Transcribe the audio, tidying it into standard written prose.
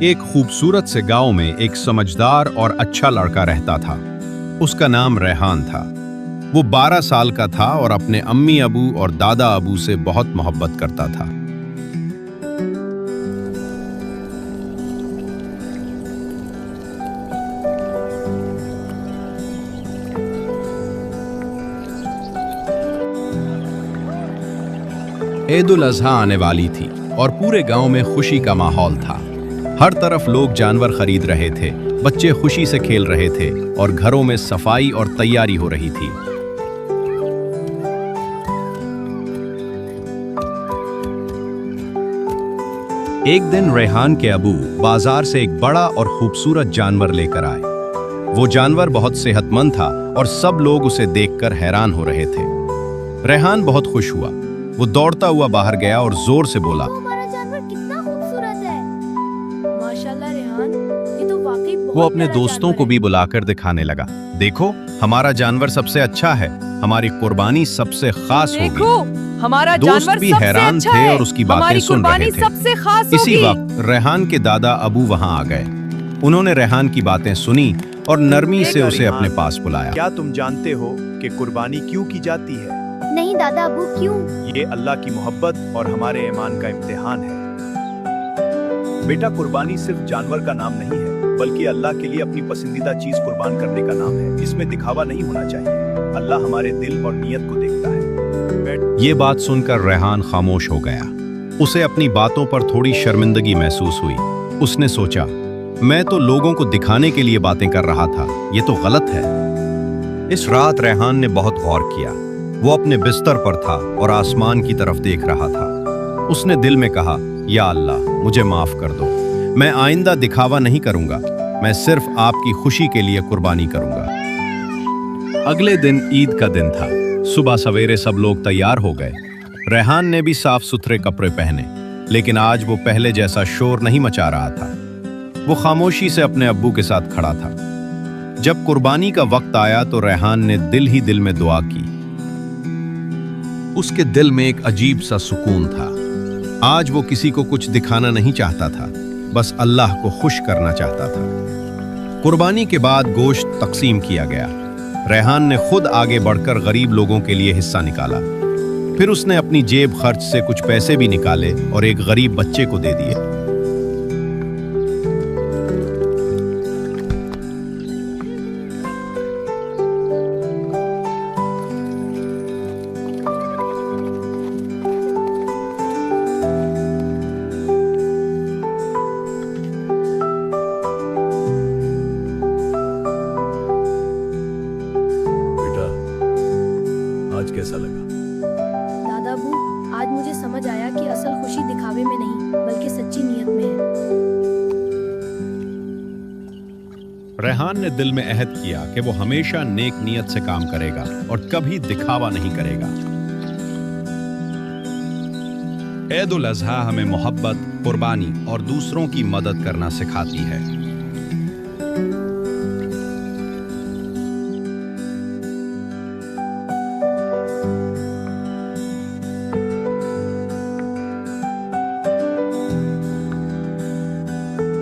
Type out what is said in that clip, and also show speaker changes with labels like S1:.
S1: एक खूबसूरत से गांव में एक समझदार और अच्छा लड़का रहता था। उसका नाम रेहान था। वो 12 साल का था और अपने अम्मी अबू और दादा अबू से बहुत मोहब्बत करता था। ईद उल अज़हा आने वाली थी और पूरे गांव में खुशी का माहौल था। हर तरफ लोग जानवर खरीद रहे थे, बच्चे खुशी से खेल रहे थे और घरों में सफाई और तैयारी हो रही थी। एक दिन रेहान के अबू बाजार से एक बड़ा और खूबसूरत जानवर लेकर आए। वो जानवर बहुत सेहतमंद था और सब लोग उसे देखकर हैरान हो रहे थे। रेहान बहुत खुश हुआ। वो दौड़ता हुआ बाहर गया और जोर से बोला,
S2: हमारा जानवर कितना खूबसूरत है। माशाल्लाह रेहान, ये तो वाकई बहुत
S1: वो अपने
S2: प्यारा
S1: दोस्तों
S2: जानवर
S1: को
S2: है।
S1: भी बुलाकर दिखाने लगा, देखो हमारा जानवर सबसे अच्छा है, हमारी कुर्बानी सबसे खास
S3: देखो,
S1: होगी।
S3: हमारा
S1: दोस्त
S3: जानवर
S1: भी
S3: सबसे
S1: हैरान
S3: अच्छा
S1: थे
S3: है।
S1: और उसकी बातें
S3: हमारी
S1: सुन रहे
S3: कुर्बानी
S1: थे।
S3: सबसे खास
S1: इसी
S3: होगी।
S1: वक्त रेहान के दादा अबू वहां आ गए। उन्होंने रेहान की बातें सुनी और नरमी से उसे अपने पास बुलाया।
S4: क्या तुम जानते हो कि कुर्बानी क्यों की जाती है?
S2: नहीं दादा अबू, क्यों?
S4: ये अल्लाह की मोहब्बत और हमारे ईमान का इम्तिहान है। बेटा, कुर्बानी सिर्फ जानवर का नाम नहीं है, बल्कि अल्लाह के लिए अपनी पसंदीदा चीज कुर्बान करने का नाम है। इसमें दिखावा नहीं होना चाहिए। अल्लाह हमारे दिल और नीयत को देखता है।
S1: ये बात सुनकर रेहान खामोश हो गया। उसे अपनी बातों पर थोड़ी शर्मिंदगी महसूस हुई। उसने सोचा, मैं तो लोगों को दिखाने के लिए बातें कर रहा था, ये तो गलत है। इस रात रेहान ने बहुत गौर किया। वो अपने बिस्तर पर था और आसमान की तरफ देख रहा था। उसने दिल में कहा, या अल्लाह, मुझे माफ कर दो। मैं आइंदा दिखावा नहीं करूंगा। मैं सिर्फ आपकी खुशी के लिए कुर्बानी करूंगा। अगले दिन ईद का दिन था। सुबह सवेरे सब लोग तैयार हो गए। रेहान ने भी साफ सुथरे कपड़े पहने, लेकिन आज वो पहले जैसा शोर नहीं मचा रहा था। वो खामोशी से अपने अब्बू के साथ खड़ा था। जब कुर्बानी का वक्त आया तो रेहान ने दिल ही दिल में दुआ की। उसके दिल में एक अजीब सा सुकून था। आज वो किसी को कुछ दिखाना नहीं चाहता था, बस अल्लाह को खुश करना चाहता था। कुर्बानी के बाद गोश्त तकसीम किया गया। रेहान ने खुद आगे बढ़कर गरीब लोगों के लिए हिस्सा निकाला। फिर उसने अपनी जेब खर्च से कुछ पैसे भी निकाले और एक गरीब बच्चे को दे दिए।
S4: आज कैसा लगा?
S2: दादा अबू, आज मुझे समझ आया कि असल खुशी दिखावे में नहीं, बल्कि सच्ची नीयत में है।
S1: रेहान ने दिल में अहद किया कि वो हमेशा नेक नियत से काम करेगा और कभी दिखावा नहीं करेगा। ईद उल अज़हा हमें मोहब्बत, कुर्बानी और दूसरों की मदद करना सिखाती है।